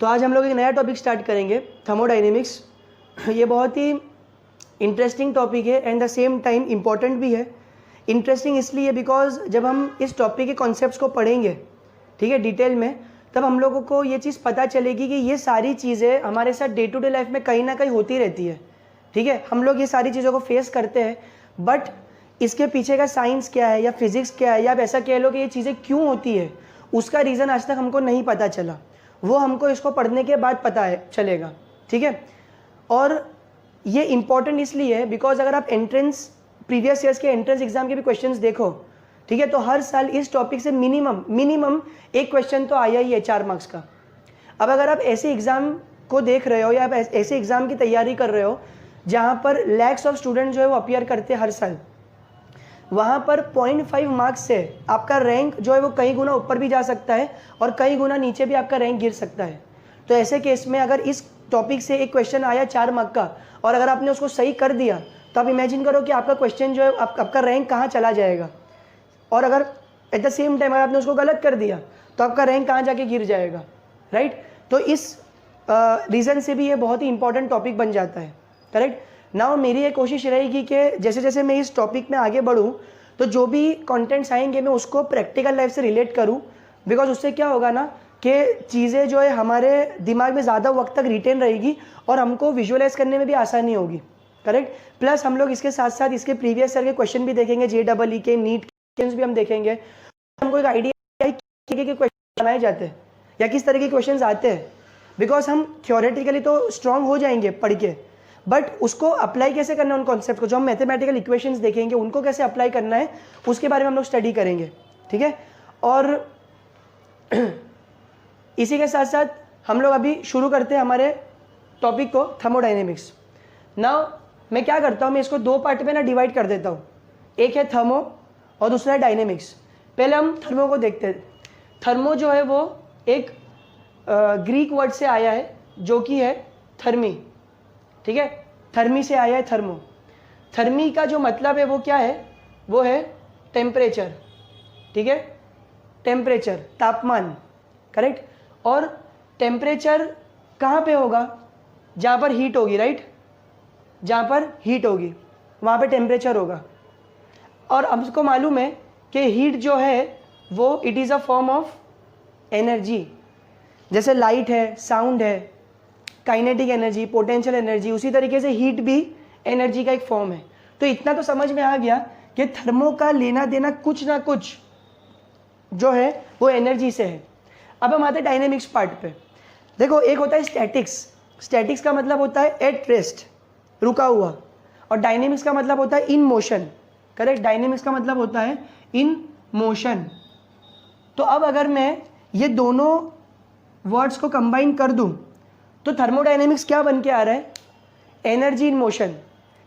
तो आज हम लोग एक नया टॉपिक स्टार्ट करेंगे, थर्मोडायनेमिक्स। ये बहुत ही इंटरेस्टिंग टॉपिक है and the same time important भी है। इंटरेस्टिंग इसलिए बिकॉज जब हम इस टॉपिक के कॉन्सेप्ट्स को पढ़ेंगे, ठीक है, डिटेल में, तब हम लोगों को ये चीज़ पता चलेगी कि ये सारी चीज़ें हमारे साथ डे टू डे लाइफ में कहीं ना कहीं होती रहती है। ठीक है, हम लोग ये सारी चीज़ों को फेस करते हैं, बट इसके पीछे का साइंस क्या है या फिजिक्स क्या है या आप ऐसा कह लो कि ये चीज़ें क्यों होती है, उसका रीज़न आज तक हमको नहीं पता चला। वो हमको इसको पढ़ने के बाद पता है चलेगा। ठीक है, और ये इम्पॉर्टेंट इसलिए है बिकॉज अगर आप एंट्रेंस प्रीवियस ईयर्स के एंट्रेंस एग्जाम के भी क्वेश्चंस देखो, ठीक है, तो हर साल इस टॉपिक से मिनिमम एक क्वेश्चन तो आया ही है 4 मार्क्स का। अब अगर आप ऐसे एग्ज़ाम को देख रहे हो या आप ऐसे एग्ज़ाम की तैयारी कर रहे हो जहाँ पर लैक्स ऑफ स्टूडेंट जो है वो अपीयर करते हैं हर साल, वहाँ पर 0.5 मार्क्स से आपका रैंक जो है वो कई गुना ऊपर भी जा सकता है और कई गुना नीचे भी आपका रैंक गिर सकता है। तो ऐसे केस में अगर इस टॉपिक से एक क्वेश्चन आया 4 मार्क का और अगर आपने उसको सही कर दिया तो आप इमेजिन करो कि आपका क्वेश्चन जो है आपका रैंक कहाँ चला जाएगा। और अगर एट द सेम टाइम अगर आपने उसको गलत कर दिया तो आपका रैंक कहाँ जाके गिर जाएगा, राइट। तो इस रीज़न से भी ये बहुत ही इंपॉर्टेंट टॉपिक बन जाता है, करेक्ट। नाउ मेरी ये कोशिश रहेगी कि जैसे जैसे मैं इस टॉपिक में आगे बढ़ूँ तो जो भी कंटेंट्स आएंगे मैं उसको प्रैक्टिकल लाइफ से रिलेट करूँ, बिकॉज उससे क्या होगा ना कि चीज़ें जो है हमारे दिमाग में ज़्यादा वक्त तक रिटेन रहेगी और हमको विजुअलाइज करने में भी आसानी होगी, करेक्ट। प्लस हम लोग इसके साथ साथ इसके प्रीवियस ईयर के क्वेश्चन भी देखेंगे, JEE के, नीट के भी हम देखेंगे। हमको एक आइडिया है कि क्वेश्चन बनाए जाते हैं या किस तरह के क्वेश्चन आते हैं, बिकॉज हम थियोरेटिकली तो स्ट्रांग हो जाएंगे पढ़ के, बट उसको अप्लाई कैसे करना है उन कॉन्सेप्ट को, जो हम मैथमेटिकल इक्वेशंस देखेंगे उनको कैसे अप्लाई करना है उसके बारे में हम लोग स्टडी करेंगे। ठीक है, और इसी के साथ साथ हम लोग अभी शुरू करते हैं हमारे टॉपिक को, थर्मोडायनेमिक्स। नाउ मैं क्या करता हूँ, मैं इसको 2 पार्ट में ना डिवाइड कर देता हूँ। एक है थर्मो और दूसरा है डायनेमिक्स। पहले हम थर्मो को देखते हैं। थर्मो जो है वो एक ग्रीक वर्ड से आया है जो कि है थर्मी। ठीक है, थर्मी से आया है थर्मो। थर्मी का जो मतलब है वो क्या है, वो है टेम्परेचर। ठीक है, टेम्परेचर, तापमान, करेक्ट। और टेम्परेचर कहाँ पे होगा, जहाँ पर हीट होगी, राइट। जहाँ पर हीट होगी वहाँ पे टेम्परेचर होगा। और हमको मालूम है कि हीट जो है वो it is a form of energy. जैसे लाइट है, साउंड है, काइनेटिक एनर्जी, पोटेंशियल एनर्जी, उसी तरीके से हीट भी एनर्जी का एक फॉर्म है। तो इतना तो समझ में आ गया कि थर्मो का लेना देना कुछ ना कुछ जो है वो एनर्जी से है। अब हम आते हैं डायनेमिक्स पार्ट पे। देखो, एक होता है स्टैटिक्स। स्टैटिक्स का मतलब होता है एट रेस्ट, रुका हुआ, और डायनेमिक्स का मतलब होता है इन मोशन, करेक्ट। डायनेमिक्स का मतलब होता है इन मोशन। तो अब अगर मैं ये दोनों वर्ड्स को कंबाइन कर दूं तो थर्मोडायनेमिक्स क्या बन के आ रहा है, एनर्जी इन मोशन।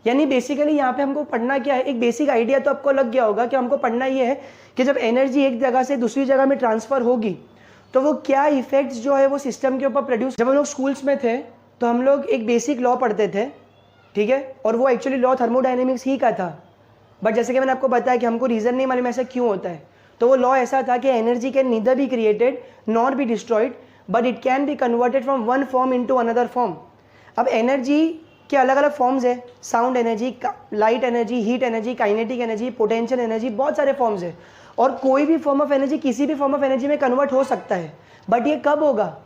यानी बेसिकली यहाँ पे हमको पढ़ना क्या है, एक बेसिक आइडिया तो आपको लग गया होगा कि हमको पढ़ना ये है कि जब एनर्जी एक जगह से दूसरी जगह में ट्रांसफ़र होगी तो वो क्या इफेक्ट्स जो है वो सिस्टम के ऊपर प्रोड्यूस। जब हम लोग स्कूल्स में थे तो हम लोग एक बेसिक लॉ पढ़ते थे, ठीक है, और वो एक्चुअली लॉ थर्मोडायनेमिक्स ही का था। बट जैसे कि मैंने आपको बताया कि हमको रीज़न नहीं मालूम ऐसा क्यों होता है, तो वो लॉ ऐसा था कि energy can neither be created nor be destroyed but it can be converted from one form into another form. अब एनर्जी के अलग अलग फॉर्म्स है, sound energy, light energy, heat energy, kinetic energy, potential energy, बहुत सारे forms है। और कोई भी फॉर्म ऑफ एनर्जी किसी भी फॉर्म ऑफ एनर्जी में कन्वर्ट हो सकता है, बट ये कब होगा,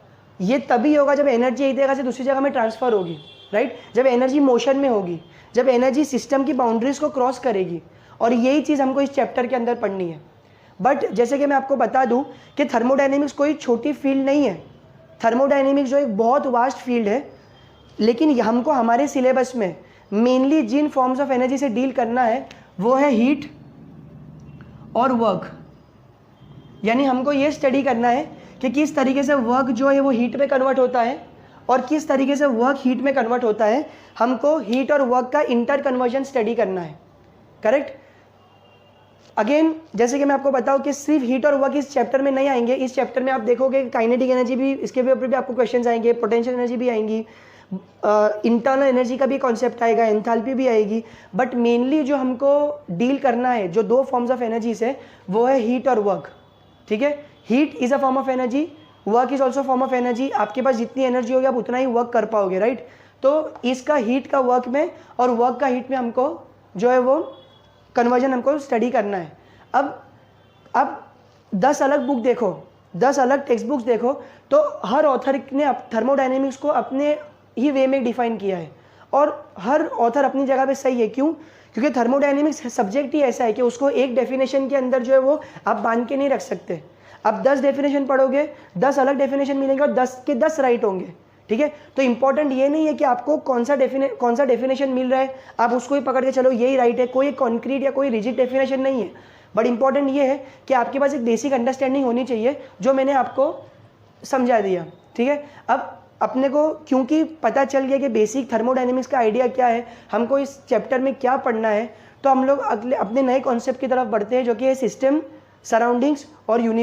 ये तभी होगा जब एनर्जी एक जगह से दूसरी जगह में ट्रांसफ़र होगी, राइट। जब एनर्जी मोशन में होगी, जब एनर्जी सिस्टम की बाउंड्रीज को क्रॉस करेगी, और यही चीज़ हमको इस चैप्टर के अंदर पढ़नी है। बट जैसे कि मैं आपको बता दूं कि थर्मोडायनेमिक्स कोई छोटी फील्ड नहीं है। थर्मोडायनेमिक्स जो एक बहुत वास्ट फील्ड है, लेकिन हमको हमारे सिलेबस में मेनली जिन फॉर्म्स ऑफ एनर्जी से डील करना है वो है हीट और वर्क। यानी हमको ये स्टडी करना है कि किस तरीके से वर्क जो है वो हीट में कन्वर्ट होता है और किस तरीके से वर्क हीट में कन्वर्ट होता है। हमको हीट और वर्क का इंटर कन्वर्जन स्टडी करना है, करेक्ट। अगेन जैसे कि मैं आपको बताऊं कि सिर्फ हीट और वर्क इस चैप्टर में नहीं आएंगे। इस चैप्टर में आप देखोगे काइनेटिक एनर्जी भी, इसके ऊपर भी आपको क्वेश्चंस आएंगे, पोटेंशियल एनर्जी भी आएंगी, इंटरनल एनर्जी का भी कॉन्सेप्ट आएगा, एंथैल्पी भी आएगी। बट मेनली जो हमको डील करना है जो 2 फॉर्म्स ऑफ एनर्जी से, वो है हीट और वर्क। ठीक है, heat is a form of energy, work is also form of energy, आपके पास जितनी एनर्जी होगी आप उतना ही वर्क कर पाओगे, राइट। तो इसका हीट का वर्क में और वर्क का हीट में हमको जो है वो कन्वर्जन हमको स्टडी करना है। अब 10 अलग बुक देखो, 10 अलग टेक्स्ट बुक्स देखो, तो हर ऑथर ने थर्मोडायनेमिक्स को अपने ही वे में डिफाइन किया है और हर ऑथर अपनी जगह पे सही है। क्यों? क्योंकि थर्मोडायनेमिक्स सब्जेक्ट ही ऐसा है कि उसको एक डेफिनेशन के अंदर जो है वो आप बांध के नहीं रख सकते। आप 10 डेफिनेशन पढ़ोगे, 10 अलग डेफिनेशन मिलेंगे और 10 के 10 राइट होंगे, ठीक है। तो इंपॉर्टेंट ये नहीं है कि आपको कौन सा डेफिनेशन मिल रहा है आप उसको ही पकड़ के चलो यही राइट है, कोई कॉन्क्रीट या कोई रिजिड डेफिनेशन नहीं है। बट इंपॉर्टेंट ये है कि आपके पास एक बेसिक अंडरस्टैंडिंग होनी चाहिए जो मैंने आपको समझा दिया, ठीक है। अब अपने को क्योंकि पता चल गया कि बेसिक थर्मोडायनेमिक्स का आइडिया क्या है, हमको इस चैप्टर में क्या पढ़ना है, तो हम लोग अगले अपने नए कॉन्सेप्ट की तरफ बढ़ते हैं जो कि है सिस्टम, सराउंडिंग्स और यूनिवर्स।